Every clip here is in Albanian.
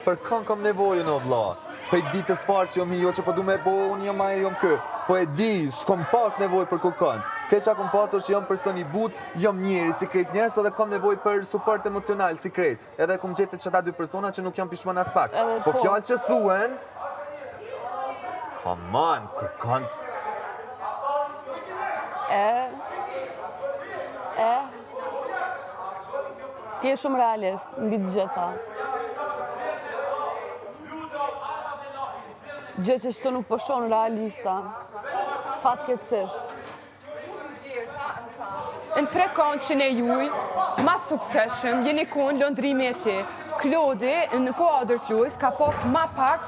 për kanë kam nevojën o vlla. Për ditës parë që jom jo që po du me bo, unë jom aje jom kë. Po e di, s'kom pas nevoj për kukën. Kreq që kom pas është që jom person i but, jom njeri, si krejt njerës, edhe kom nevoj për support emocional, si krejt. Edhe kom gjetit që ta dy persona që nuk jom pishman as pak. Po fjallë që thuen, come on, kukën. Ti e shumë realist, mbi të gjitha. Gjë që shtë nuk pëshon realista, fatkeqësisht. Në 3 këndshën e juj, ma sukseshëm, jeni konë lëndrimi e ti. Klodi në kuadër të lojës ka pas ma pak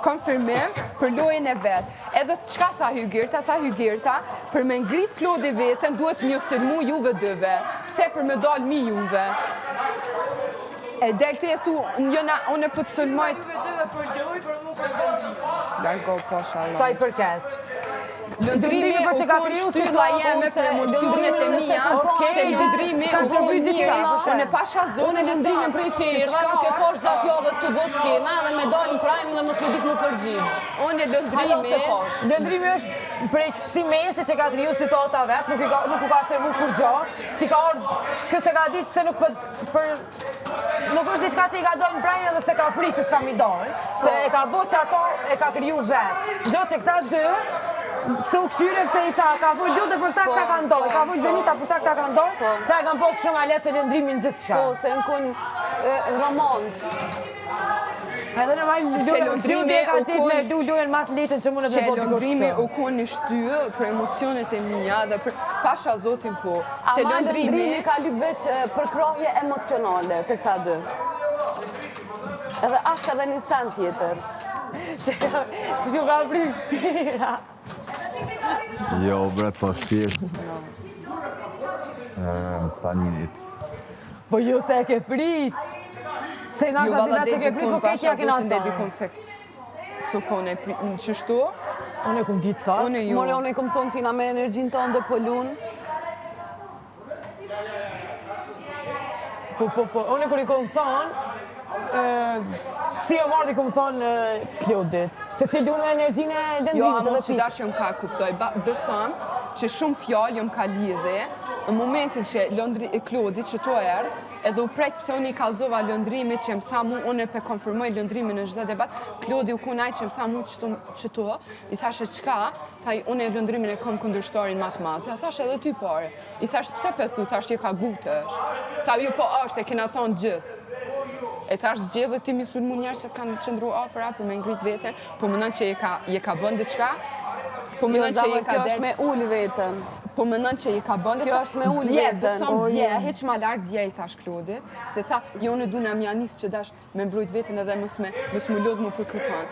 konfirmim për lojën e vetë. Edhe qka tha Hygirta, për me ngrit Klodi vetën duhet mjë sërmu juve dëve. Pse për me dalë mi juve? E delte e thu, unë e për të sëlmojt... Largo, posha, Allah. Sa i përket? Lëndrimi u konë shtylla jeme për emocionet e mija, se lëndrimi u konë njëri, unë e pasha zonë lëndrimin prej që i rrë nuk e poshtë gjatë javës të boskina dhe me dalin prajmin dhe më të ditë më përgjithë. Unë e lëndrimi është prej kësi mesi që ka kriju situata vetë, nuk u ka servu kur gjo, si ka orë këse ka ditë se nuk është diçka që i ka dojnë prajmin dhe se ka pri që s'ka mi dojnë, se e ka bo që ato e ka kriju vetë. Gjo që këta dy, se u këshyre pëse i tha, ka vull lutë për ta këta ka ndojnë, ka vull Benita për ta këta ka ndojnë, ta e kam posë shumë alet se lëndrimin gjithë shka. Po, se në kun romant. Edhe në majhë lëndrimi e ka gjithë me du lujën ma të letën që mune dhe botë lëndrimi u konë një shtyë për emocionet e mija dhe për pasha zotin po. Se lëndrimi ka lypë veç për krohje emocionale të këta dy. Edhe ashtë edhe një sen tjetër. Që ka prit tira. Jo, bre, po shtirë. Pa njënit. Po ju se e ke prit. Se nga ju të valla dinat e ke prit, po keqja kena të ndedikon se su kone në qështu. Unë e kum ditë sa. Unë e kum thonë tina me energjin tonë dhe polun. Po, unë e kur i kum thonë, si o marrë i kum thonë Klodit. Që ti du në energjine e dëndimit. Jo, amon që dash jom ka kuptoj. Besëm që shumë fjallë jom ka lidhe, në momentin që Klodit që to erë, edhe u prejtë pëse unë i kalzova lëndrimit që më tha mu, unë e pe konfirmoj lëndrimin në gjitha debat, Klodi u konaj që më tha mu që to, i thashe qka, thaj unë e lëndrimin e kom këndërshtarin matë, a thashe edhe ty pare, i thashe pse pe thu, thashe je ka gutesh, tha ju po është e kena thonë gjithë. E tash zgjedhë ti mi sulmu njerës që të kanë qëndru afera për me ngrit vetën, po mënon që je ka bën diçka, po mënon që je ka del... Kjo është me ullë vetën. Po mënon që je ka bën diçka, Kjo është me ullë vetën. Beson dje, heq ma lartë dje i thash Klodit, se tha, jo në du në mjanis që dash me mbrujt vetën edhe mës mu lodh mu për krupan.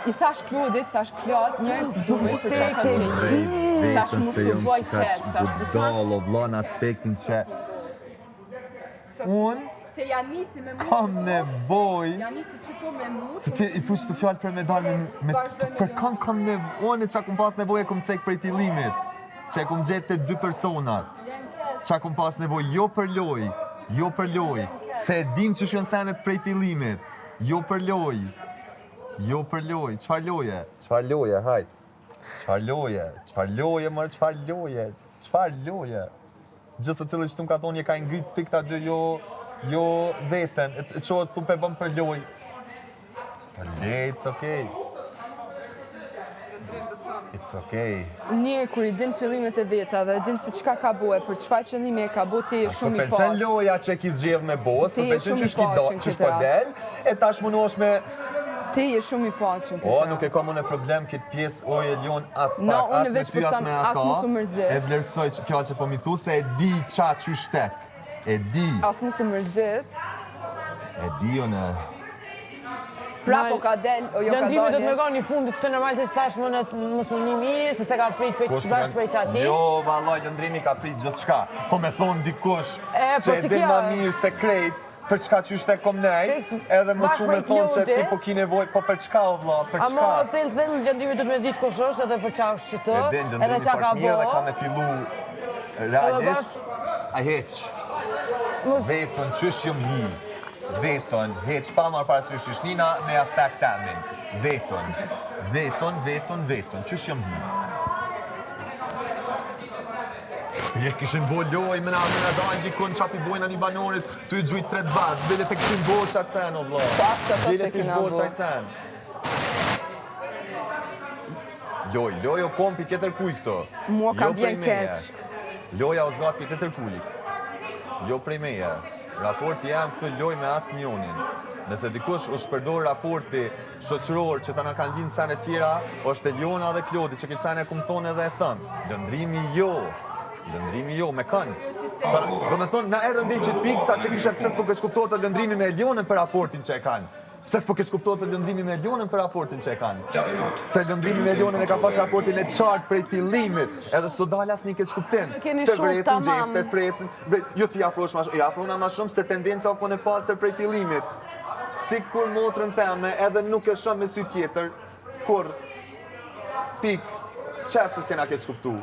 I thash Klodit, thash Klod, njerës dumën për që ata që je. Thash mu su boj keq, thash beson... Se ja nisi me mu kam nevoj. Ja nisi që po me mu. Se ti i thu që të fjallë për medalë për kam nevoj, që akum pas nevoj e kum cek për i filimit. Që e kum gjetë të 2 personat. Që akum pas nevoj, jo për loj. Se e dim që shën senet për i filimit. Jo për loj. Qfar loje? Hajt. Qfar loje, mërë, qfar loje. Gjithë të cilë që të më ka thonë, je ka ngrit për këta 2, jo vetën, e qohë të pe bëm për loj. Për lej, it's okej. It's okej. Një, kur i din qëllimet e veta dhe din se qka ka bohe, për qfar qëllime e ka bo, ti e shumë i paqë. Përqen loja që ki zgjedh me bos, përqen që shko del, e tash më nosh me... Ti e shumë i paqën këtë rast. Nuk e kam unë problem këtë pjesë o e lion as pak, unë veç për tam as më su mërzit. E vlerësoj fjallë që po mi thu se e di qa që shtek. E di. As më su mërzit. E di o në... Pra po ka del, o jo ka dalje. Lëndrimi do të më një fundit të normal që stash më në mësë një mirë, se se ka prit për që dash për qati. Jo, valoj, lëndrimi ka prit gjithë shka. Po me thonë dikush që e din ma mirë se krejt, për çka që shte kom nej, edhe më që me thonë që ti po ki nevoj, po për çka o vla, për çka? Amo, të ilë thënë, lëndrimi të me ditë kush është edhe për qa është që të, edhe qa ka bo. Edhe ka me fillu realisht, a heq, vetën qësh jëm hi, Vetën, heq pa marrë parasysh Shnina me astek temin. Vetën. Qysh jam hi? Je kishin bo loj me na dalë dikun qapi bojna një banorit, tu i gjujt 3 bashkë, bile të kishin bo qaj sen, o vlo. Fakta to se kina bo. Qaj sen. Loj o kompi tjetër kuj këto. Mua kam Jo prej vjen meje. keq. Loja o zgat për tjetër kuj. Jo prej meje. Raporti jam këtë loj me as njonin. Nëse dikush është përdor raporti shoqëror që ta na kanë linë sene tjera, është Eliona dhe Klodi që këtë sene kumë tonë edhe e thënë. Lëndrimi jo, me kanë. Do me thonë, na erën dhe që pikë sa që kishe pëse s'po kesh kuptohet të lëndrimi me Elionën për raportin që e kanë. Pëse s'po kesh kuptohet të lëndrimi me Elionën për raportin që e kanë. Se lëndrimi me Elionën e ka pas raportin e qartë prej fillimit, edhe s'o dalë asë një keq kuptim. Se vretën, gjeste, fretën, jo ti afrosh ma shumë, i afrona ma shumë se tendenca o kone pasër prej fillimit. Si kur motrën teme edhe nuk e shumë me sy tjetër, kur pik, qepë se s'jena keq kuptu.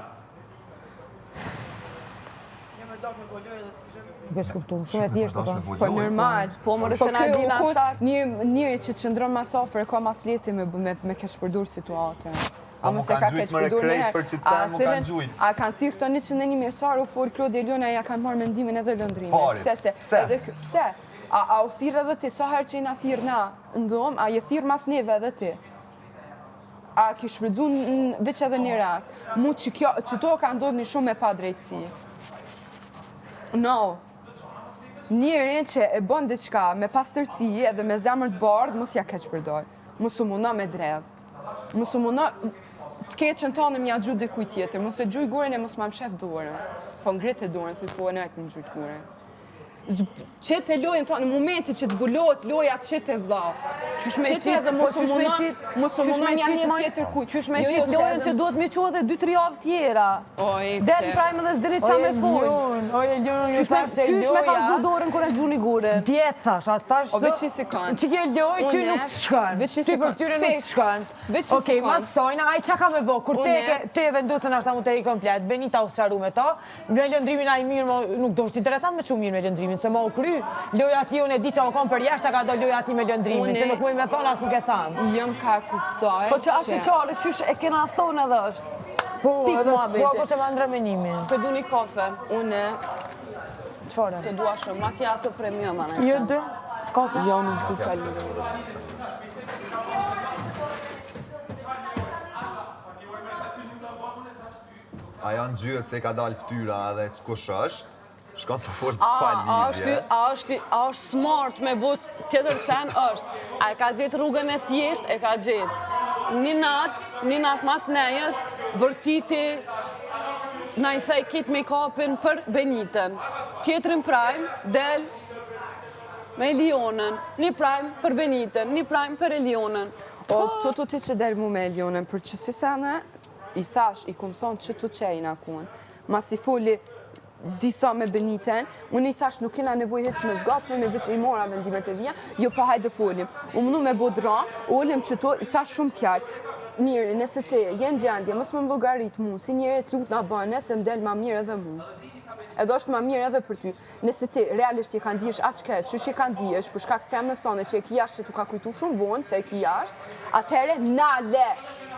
Kesh kuptuar, shumë e thjeshtë po. Po normal. Po më Po rëshena dina sakt. njëri që qëndron mas ofër ka mas leti me kesh përdur situatën. A mu kanë gjujt më rekrejt për që të sen mu kanë gjujt. A kanë thirë këto 101 mirësar, u folë Klodi Eliona ja kanë marrë mendimin edhe lëndrime. Pare, Pse? A u thirë edhe ti, sa herë që i na thirë na ndom, a je thirë mas neve edhe ti? A ki shfrydzu në veç edhe një ras. Mu që to ka ndodhë një shumë me pa drejtësi. No. Njërin që e bën diçka me pastërti edhe me zemër të bardhë, mos ja keq përdor. Mos u mundo me dredh. Mos u mundo të keqen tonë m'ja gjuj dikuj tjetër. Mos e gjuj gurin e mos ma mshef dorën. Po ngrit e dorën, thuj po e nejt më gjujt gurin. Qete lojën tonë, në momenti që të zbulohet loja qete vlla. Qete edhe mos u mundo m'ja një tjetër kuj. Qysh me qitë lojën që duhet me qua dhe 2-3 javë tjera. Del prajme dhe s'dini qa me folë. Oje, Eliona, ju thash se Qysh me ka loja. vëzu dorën kër e gjuni gure? Djetë thash, atë thash. O veç një sekund. Që ke loj, ty nuk të shkën. Veç një Ty për sekund. tyre nuk të shkën. Veç një Okej, sekund. mas sojna, aj qa ka me bo? Kur te e vendusën ashta mu të i komplet, Benita u sëqaru me ta, me lëndrimin a i mirë, nuk do është interesant me që mirë me lëndrimin, se ma u kry. Loja ti unë e di që o kom për jashtë, ka do loja ti me lëndrimin, që nuk muj me thonë asë nuk e thamë. Jëm ka kuptoj Po që ashtë qarë, qysh e kena thonë edhe është. Po, Pik edhe muhabeti. s'po që ma ndremenimin. Për du një kafe, Une, Qore? të dua shumë, macchiato premium, anë Jo, dë? Kafe? jo në s'du falim. A janë gjyët se ka dalë ftyra edhe kush është, shkon të folë pa lidhje. A është smart me but tjetër sen është. A e ka gjetë rrugën e thjesht, e ka gjetë. Një natë mas nejës, vërtiti na i thej kit make-upin për Benitën. Tjetërin prime, del me Elionën. Një prime për Benitën, një prime për Elionën. O, të ti që del mu me Elionën, për që si sene, i thash, i kumë thonë që të qejnë akun. Mas i foli zdi sa me Benitën, unë i thash nuk kena nevoj heq me zgatë, unë i veç i mora vendimet e vija, jo pa hajde folim. U mënu me bodra, olim që to, i thash shumë kjarë. Njëri, nëse te jenë gjendje, mos më mlogarit mu, si njëri të lutë nga bënë, nëse më del ma mirë edhe mu. Edhe është ma mirë edhe për ty. Nëse ti realisht je kanë dihesh aq keq, që je kanë dihesh për shkak të femnës tonë që e ki jashtë që tu ka kujtu shumë vonë, që e ki jashtë, atëherë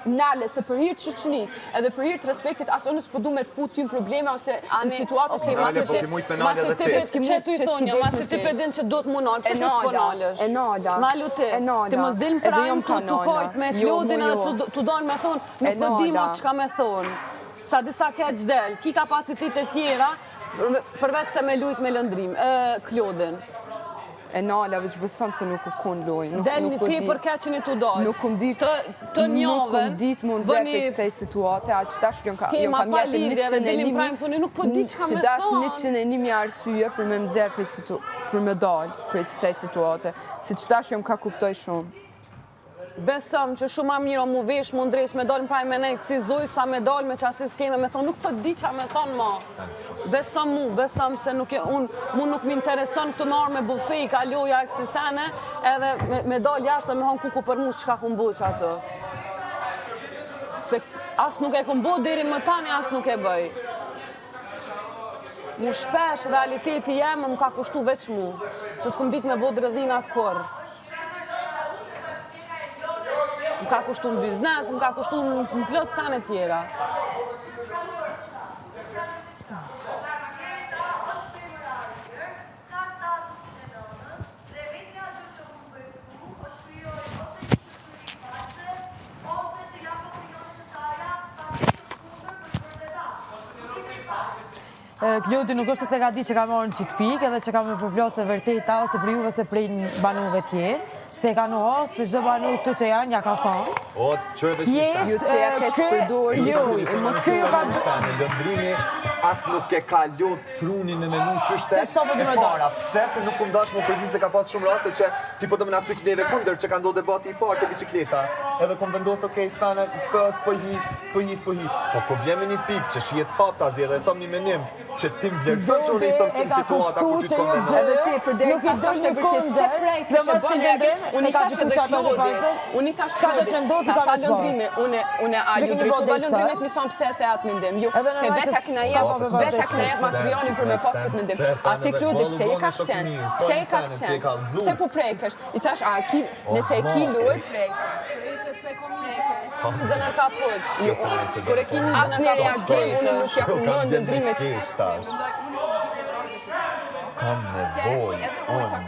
nale, se për hir të shoqërisë, edhe për hir të respektit, as unë s'po du me të fut ty në probleme ose në situata që Nale, po ti mujt me nale edhe ti. Që ty thonja, masi ti pedin që do të munal, që të s'ponalësh? E nala. Malu ti, ti mos dilm prajmë të kojt me Klodin edhe të dojnë me thonë, nuk po di ma që ka me thonë. Sa disa keq del, ki kapacitet e tjera, përveç se me lujt me lëndrim, Klodin. E nala, veç besom se nuk u kun loj. Del një ti për keqin i të dojnë. Nuk um dit, të njoven. Nuk um dit mund zepë i kësej situate, a që tash jo kam jepë 101.000, nuk po di që ka me që dash thonë. 101.000 arsye për me më zepë për me dalë për kësej situate, si që tash jo ka kuptoj shumë. Besëm që shumë më mirë mu vesh, mu ndresh, me dalë në praj me nejtë si zuj, sa me dalë me qasi s'keme, me thonë, nuk po di qa me thonë ma. Besëm se mu nuk m'intereson këtë marë me bufej, ka loja e kësi sene, edhe me dalë jashtë dhe me honë kuku për mu që ka kumbu që atë. Se as nuk e kumbu, deri më tani as nuk e bëj. Mu shpesh realiteti jem më ka kushtu veç mu, që s'kum dit me bo dredhina kur. Më ka kushtu në biznes, më ka kushtu në plot sene tjera. Klodi nuk është se ka di që ka marrë në qitë pikë edhe që ka me përplosë e vërteta ose për juve se prej banuve tjerë, se ka në osë, se çdo banu këtu që janë, ja ka thonë. O, që e veç një Ju që ja keq përdor likuj, në lëndrimi, as nuk e ka lot trunin e menu qështë e para. Pse se nuk kum dash më përzi se ka pas shumë raste që ti po të më na fyk neve kundër që ka ndodhur debati i parë te bicikleta. Edhe kom vendos okay, spana, s'po hi. Po problemi një pikë që shihet patazi edhe thom një menim që ti vlerëson që unë i thom si situata kur ty të konvendos. Edhe ti përderisa s'është e vërtetë pse prej që bën reagim, unë i thash edhe Klodi, ka tha lëndrimi, unë a ju drejtova lëndrimit mi thon pse e the atë mendim, ju se vetë kena jep materialin për me pas këtë mendim. A ti Klodi pse e ka akcent? Pse e ka akcent? Pse po prekesh? I thash a ki nëse e ki luaj prek. Zënër ka poq. Kur e kimi As zënër një ka poq. reagim unë nuk ja kumnon lëndrimet. Kam nevojë, unë.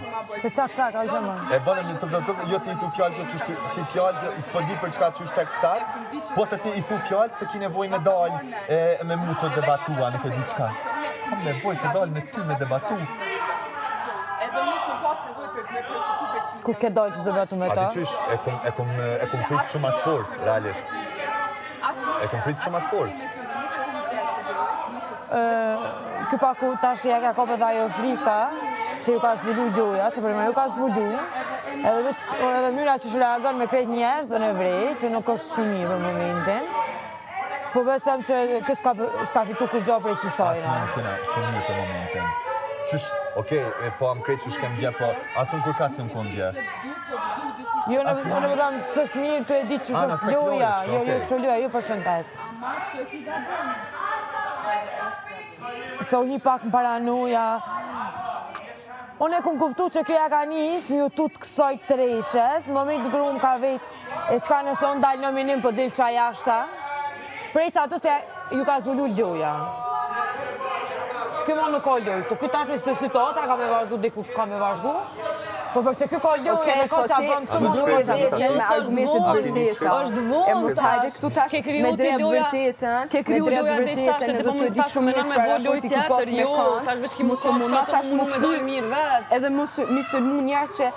Se qa ka zëma? E bënë një të jo ti i thu fjallë që qështu, ti fjallë i s'po di për çka qështë tekstar, po se ti i thu fjallë se ki nevojë me dalë me mu të debatua, nuk e di qka. Kam nevojë të dalë me ty me debatu. Edhe nuk më pas nevojë për përfitu. Kur ke dojtë të debatu me ta? Asi qysh, e kom prit shumë atë fort, realisht. E kom prit shumë atë fort. Ky paku tash ja ka kopë dhe ajo frika, që ju ka zvullu gjoja, se për me ju ka zvullu, edhe myra që reagon me krejt njerëz dhe në vrej, që nuk është shumë mirë për momentin. Po besem që kësë s'ka fitu kur gjo prej qësojna. Asë në këna shumë mirë për momentin. Qysh, okej, po am krejt qysh kem dje, po asë në kur ka si më kon dje. Jo, në më dhamë, s'është mirë të e ditë që shumë loja, jo, kështë loja, jo për shëntes. Se u një pak në paranoja. Unë e kum kuptu që kjo ja ka njës, mi u tut kësoj të reshes, në moment kërë unë ka vetë e qka nëse unë dalë në minim për dilë qa jashta, prej që ato se ju ka zvullu ljoja. Kjo ma nuk ka ljojtë, kjo tash me që të situata ka me vazhdu, dhe ku ka me vazhdu, po për që kjo ka ljojtë dhe ka që a bënd të më me argumentet vërteta. Është vonë. E mos hajde këtu tash me drejt vërtetën. Ke kriju loja dhe ishte që po më tash me në me bo lojë tjetër, jo, tash veç ki mu thonë që ato mu me dojë mirë vetë. Edhe mi sëlmu njerës që